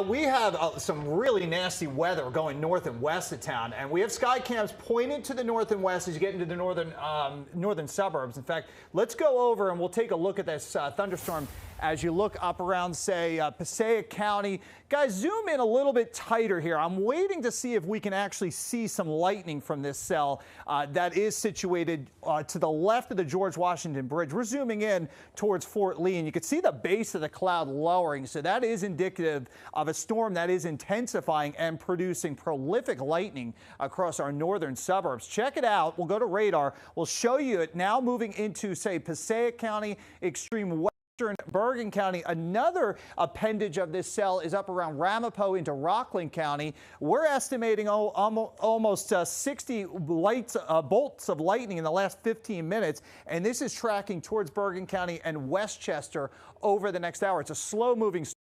We have some really nasty weather going north and west of town, and we have sky cams pointed to the north and west as you get into the northern suburbs. In fact, let's go over and we'll take a look at this thunderstorm as you look up around, say, Passaic County. Guys, zoom in a little bit tighter here. I'm waiting to see if we can actually see some lightning from this cell that is situated to the left of the George Washington Bridge. We're zooming in towards Fort Lee, and you can see the base of the cloud lowering. So that is indicative of a storm that is intensifying and producing prolific lightning across our northern suburbs. Check it out. We'll go to radar. We'll show you it now moving into, say, Passaic County, extreme Bergen County. Another appendage of this cell is up around Ramapo into Rockland County. We're estimating almost 60 bolts of lightning in the last 15 minutes, and this is tracking towards Bergen County and Westchester over the next hour. It's a slow-moving story.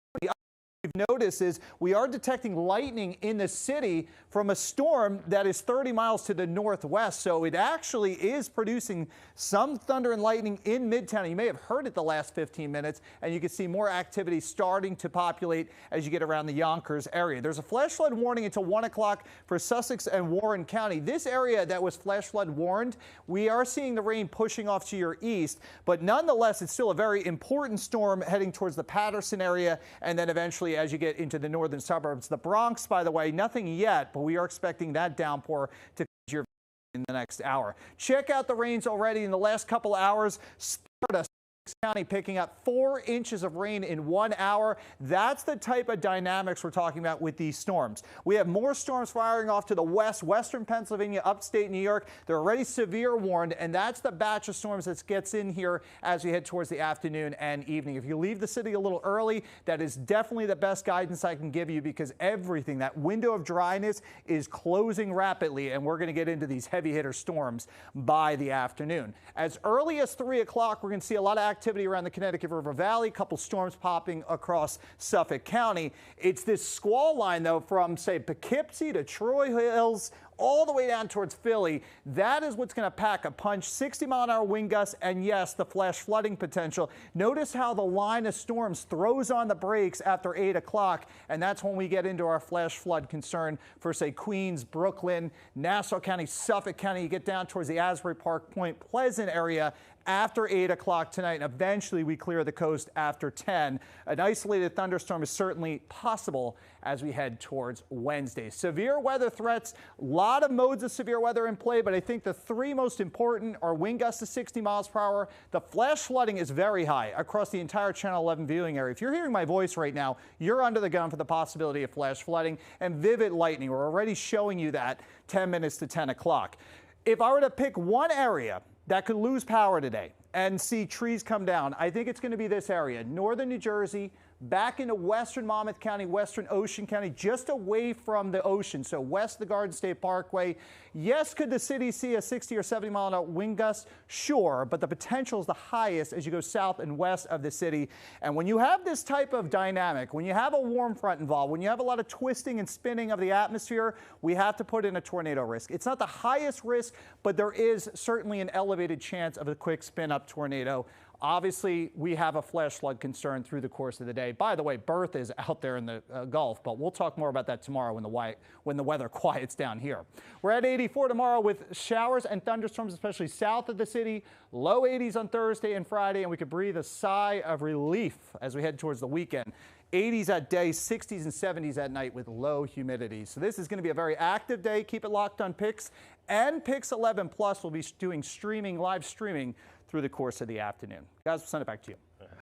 We've noticed is we are detecting lightning in the city from a storm that is 30 miles to the northwest. So it actually is producing some thunder and lightning in Midtown. You may have heard it the last 15 minutes, and you can see more activity starting to populate as you get around the Yonkers area. There's a flash flood warning until 1 o'clock for Sussex and Warren County. This area that was flash flood warned, we are seeing the rain pushing off to your east, but nonetheless, it's still a very important storm heading towards the Patterson area and then eventually as you get into the northern suburbs. The Bronx, by the way, nothing yet, but we are expecting that downpour to your in the next hour. Check out the rains already in the last couple hours. Stardust County picking up 4 inches of rain in 1 hour. That's the type of dynamics we're talking about with these storms. We have more storms firing off to the west, western Pennsylvania, upstate New York. They're already severe warned, and that's the batch of storms that gets in here as we head towards the afternoon and evening. If you leave the city a little early, that is definitely the best guidance I can give you because everything, that window of dryness is closing rapidly, and we're going to get into these heavy hitter storms by the afternoon. As early as 3 o'clock, we're going to see a lot of activity around the Connecticut River Valley, a couple storms popping across Suffolk County. It's this squall line, though, from, say, Poughkeepsie to Troy Hills, all the way down towards Philly. That is what's going to pack a punch. 60-mile-an-hour wind gusts, and yes, the flash flooding potential. Notice how the line of storms throws on the brakes after 8 o'clock, and that's when we get into our flash flood concern for, say, Queens, Brooklyn, Nassau County, Suffolk County. You get down towards the Asbury Park, Point Pleasant area after 8 o'clock tonight, and eventually we clear the coast after 10. An isolated thunderstorm is certainly possible as we head towards Wednesday. Severe weather threats, a lot of modes of severe weather in play, but I think the 3 most important are wind gusts to 60 miles per hour. The flash flooding is very high across the entire Channel 11 viewing area. If you're hearing my voice right now, you're under the gun for the possibility of flash flooding and vivid lightning. We're already showing you that 10 minutes to 10 o'clock. If I were to pick one area that could lose power today and see trees come down, I think it's going to be this area, northern New Jersey, back into western Monmouth County, western Ocean County, just away from the ocean, so west of the Garden State Parkway. Yes, could the city see a 60 or 70 mile an hour wind gust? Sure, but the potential is the highest as you go south and west of the city. And when you have this type of dynamic, when you have a warm front involved, when you have a lot of twisting and spinning of the atmosphere, we have to put in a tornado risk. It's not the highest risk, but there is certainly an elevated chance of a quick spin-up tornado. Obviously, we have a flash flood concern through the course of the day. By the way, Bertha is out there in the Gulf, but we'll talk more about that tomorrow when the weather quiets down here. We're at 84 tomorrow with showers and thunderstorms, especially south of the city. Low 80s on Thursday and Friday, and we could breathe a sigh of relief as we head towards the weekend. 80s at day, 60s and 70s at night with low humidity. So this is going to be a very active day. Keep it locked on Pix and Pix 11 Plus. We'll be doing live streaming through the course of the afternoon. Guys, we'll send it back to you.